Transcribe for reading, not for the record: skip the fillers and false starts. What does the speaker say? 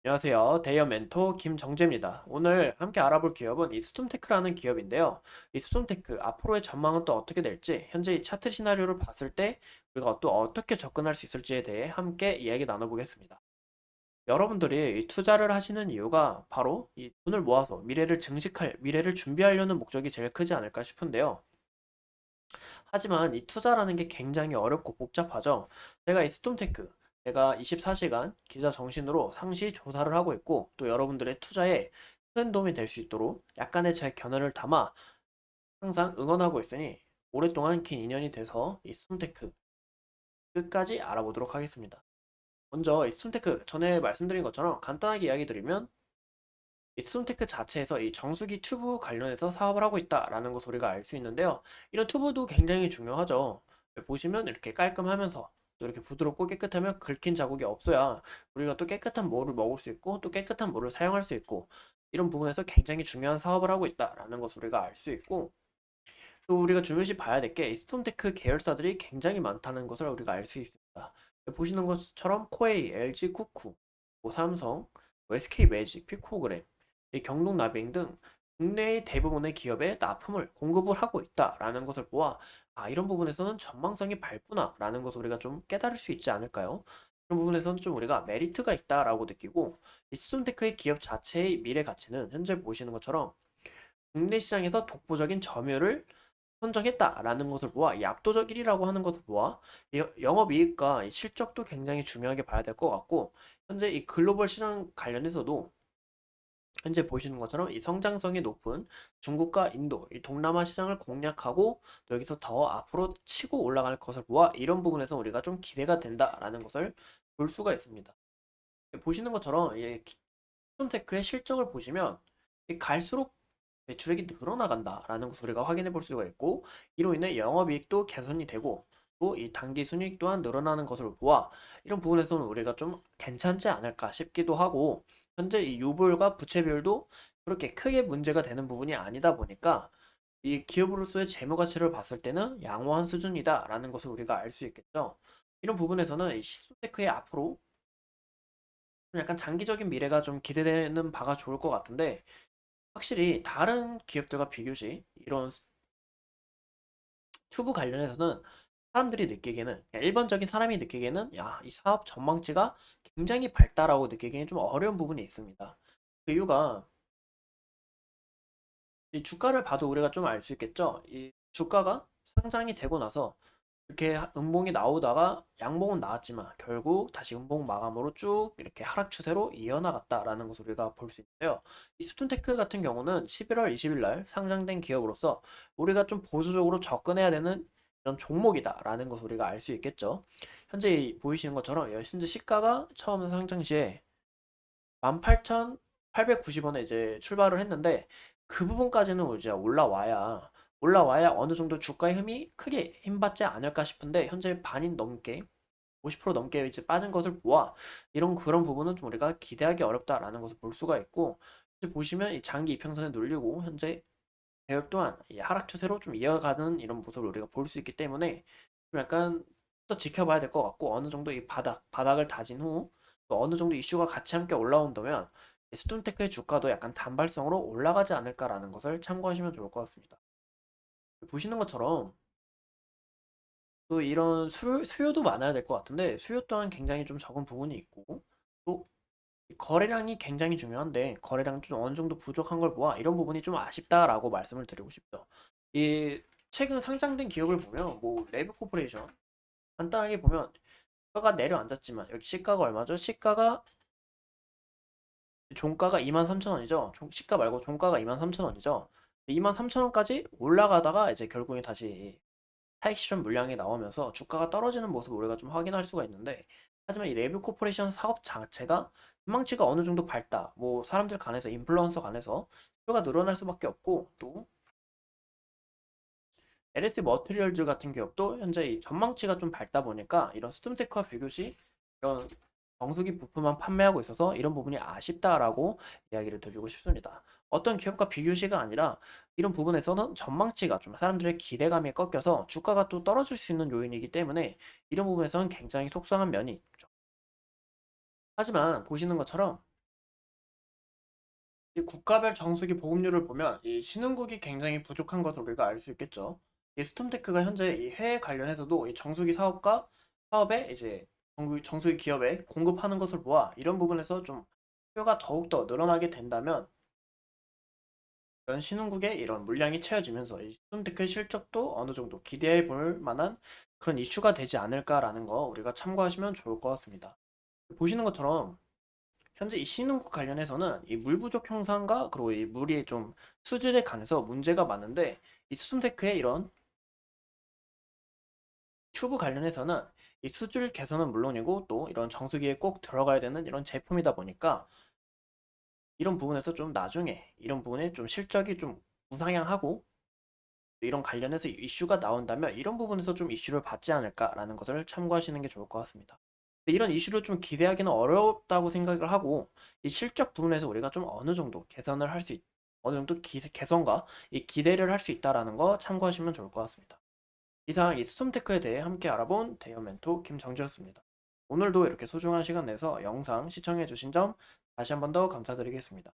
안녕하세요. 대여 멘토 김정재입니다. 오늘 함께 알아볼 기업은 이 스톰테크라는 기업인데요. 이 스톰테크 앞으로의 전망은 또 어떻게 될지, 현재 이 차트 시나리오를 봤을 때 우리가 또 어떻게 접근할 수 있을지에 대해 함께 이야기 나눠보겠습니다. 여러분들이 이 투자를 하시는 이유가 바로 이 돈을 모아서 미래를 준비하려는 목적이 제일 크지 않을까 싶은데요. 하지만 이 투자라는 게 굉장히 어렵고 복잡하죠. 제가 이 스톰테크, 제가 24시간 기자 정신으로 상시 조사를 하고 있고, 또 여러분들의 투자에 큰 도움이 될 수 있도록 약간의 제 견해를 담아 항상 응원하고 있으니 오랫동안 긴 인연이 돼서 이 스톰테크 끝까지 알아보도록 하겠습니다. 먼저 이 스톰테크 전에 말씀드린 것처럼 간단하게 이야기 드리면 이 스톰테크 자체에서 이 정수기 튜브 관련해서 사업을 하고 있다라는 것을 우리가 알 수 있는데요. 이런 튜브도 굉장히 중요하죠. 보시면 이렇게 깔끔하면서 또 이렇게 부드럽고 깨끗하면 긁힌 자국이 없어야 우리가 또 깨끗한 물을 먹을 수 있고 또 깨끗한 물을 사용할 수 있고 이런 부분에서 굉장히 중요한 사업을 하고 있다라는 것을 우리가 알 수 있고 또 우리가 중요시 봐야 될 게 스톰테크 계열사들이 굉장히 많다는 것을 우리가 알 수 있습니다. 보시는 것처럼 코웨이, LG 쿠쿠, 뭐 삼성, 뭐 SK 매직, 피코그램, 이 경동 나비잉 등 국내의 대부분의 기업에 납품을 공급을 하고 있다라는 것을 보아 이런 부분에서는 전망성이 밝구나라는 것을 우리가 좀 깨달을 수 있지 않을까요? 그런 부분에서는 좀 우리가 메리트가 있다라고 느끼고 이 스톰테크의 기업 자체의 미래 가치는 현재 보시는 것처럼 국내 시장에서 독보적인 점유율을 선정했다라는 것을 보아 이 압도적 1위라고 하는 것을 보아 영업이익과 이 실적도 굉장히 중요하게 봐야 될 것 같고 현재 이 글로벌 시장 관련해서도 현재 보시는 것처럼 이 성장성이 높은 중국과 인도, 이 동남아 시장을 공략하고 또 여기서 더 앞으로 치고 올라갈 것을 보아 이런 부분에서 우리가 좀 기대가 된다라는 것을 볼 수가 있습니다. 보시는 것처럼 이 톤테크의 실적을 보시면 갈수록 매출액이 늘어나간다라는 것을 우리가 확인해 볼 수가 있고 이로 인해 영업이익도 개선이 되고 또 이 단기 순이익 또한 늘어나는 것을 보아 이런 부분에서는 우리가 좀 괜찮지 않을까 싶기도 하고 현재 이 유보율과 부채 비율도 그렇게 크게 문제가 되는 부분이 아니다 보니까 이 기업으로서의 재무 가치를 봤을 때는 양호한 수준이다라는 것을 우리가 알 수 있겠죠. 이런 부분에서는 이 시소테크의 앞으로 좀 약간 장기적인 미래가 좀 기대되는 바가 좋을 것 같은데 확실히 다른 기업들과 비교시 이런 튜브 관련해서는 사람들이 느끼기에는 일반적인 사람이 느끼기에는 야, 이 사업 전망치가 굉장히 밝다라고 느끼기에는 좀 어려운 부분이 있습니다. 그 이유가 이 주가를 봐도 우리가 좀 알 수 있겠죠. 이 주가가 상장이 되고 나서 이렇게 음봉이 나오다가 양봉은 나왔지만 결국 다시 음봉 마감으로 쭉 이렇게 하락 추세로 이어나갔다라는 것을 우리가 볼 수 있는데요. 이 스톤테크 같은 경우는 11월 20일 날 상장된 기업으로서 우리가 좀 보수적으로 접근해야 되는 이런 종목이다라는 것을 우리가 알 수 있겠죠. 현재 보이시는 것처럼 현재 시가가 처음 상장 시에 18,890원에 이제 출발을 했는데 그 부분까지는 이제 올라와야 어느 정도 주가의 힘이 크게 힘받지 않을까 싶은데 현재 반인 넘게 50% 넘게 이제 빠진 것을 보아 이런 그런 부분은 좀 우리가 기대하기 어렵다라는 것을 볼 수가 있고 이제 보시면 이 장기 이평선에 눌리고 현재 배열 또한 이 하락 추세로 좀 이어가는 이런 모습을 우리가 볼 수 있기 때문에 좀 약간 또 지켜봐야 될 것 같고 어느 정도 이 바닥을 다진 후 또 어느 정도 이슈가 같이 함께 올라온다면 스톤테크의 주가도 약간 단발성으로 올라가지 않을까라는 것을 참고하시면 좋을 것 같습니다. 보시는 것처럼 또 이런 수요도 많아야 될 것 같은데 수요 또한 굉장히 좀 적은 부분이 있고 또 거래량이 굉장히 중요한데 거래량이 좀 어느 정도 부족한 걸 보아 이런 부분이 좀 아쉽다라고 말씀을 드리고 싶죠. 이 최근 상장된 기업을 보면 뭐 레브 코퍼레이션 간단하게 보면 시가가 내려앉았지만 여기 시가가 얼마죠? 시가가 종가가 23,000원이죠. 시가 말고 종가가 23,000원이죠. 23,000원까지 올라가다가 이제 결국에 다시 차익 실현 물량이 나오면서 주가가 떨어지는 모습을 우리가 좀 확인할 수가 있는데 하지만 이 레뷰 코퍼레이션 사업 자체가 희망치가 어느 정도 밝다. 뭐 사람들 간에서 인플루언서 간에서 수요가 늘어날 수밖에 없고 또 LS 머티리얼즈 같은 기업도 현재 이 전망치가 좀 밝다 보니까 이런 스톰테크와 비교시 이런 정수기 부품만 판매하고 있어서 이런 부분이 아쉽다라고 이야기를 드리고 싶습니다. 어떤 기업과 비교시가 아니라 이런 부분에서는 전망치가 좀 사람들의 기대감에 꺾여서 주가가 또 떨어질 수 있는 요인이기 때문에 이런 부분에서는 굉장히 속상한 면이 있죠. 하지만 보시는 것처럼 이 국가별 정수기 보급률을 보면 이 신흥국이 굉장히 부족한 것을 우리가 알 수 있겠죠. 이 스톰테크가 현재 이 해외 관련해서도 이 정수기 사업과 사업에 이제 정수기 기업에 공급하는 것을 보아 이런 부분에서 좀 수요가 더욱더 늘어나게 된다면 이런 신흥국의 이런 물량이 채워지면서 이 스톰테크의 실적도 어느 정도 기대해 볼 만한 그런 이슈가 되지 않을까라는 거 우리가 참고하시면 좋을 것 같습니다. 보시는 것처럼 현재 이 신흥국 관련해서는 이 물 부족 현상과 그리고 이 물이 좀 수질에 관해서 문제가 많은데 이 스톰테크의 이런 튜브 관련해서는 이 수질 개선은 물론이고 또 이런 정수기에 꼭 들어가야 되는 이런 제품이다 보니까 이런 부분에서 좀 나중에 이런 부분에 좀 실적이 좀 우상향하고 이런 관련해서 이슈가 나온다면 이런 부분에서 좀 이슈를 받지 않을까라는 것을 참고하시는 게 좋을 것 같습니다. 이런 이슈를 좀 기대하기는 어렵다고 생각을 하고 이 실적 부분에서 우리가 좀 어느 정도 개선을 할 수 어느 정도 개선과 이 기대를 할 수 있다라는 거 참고하시면 좋을 것 같습니다. 이상 이 스톰테크에 대해 함께 알아본 대형 멘토 김정지였습니다. 오늘도 이렇게 소중한 시간 내서 영상 시청해 주신 점 다시 한번 더 감사드리겠습니다.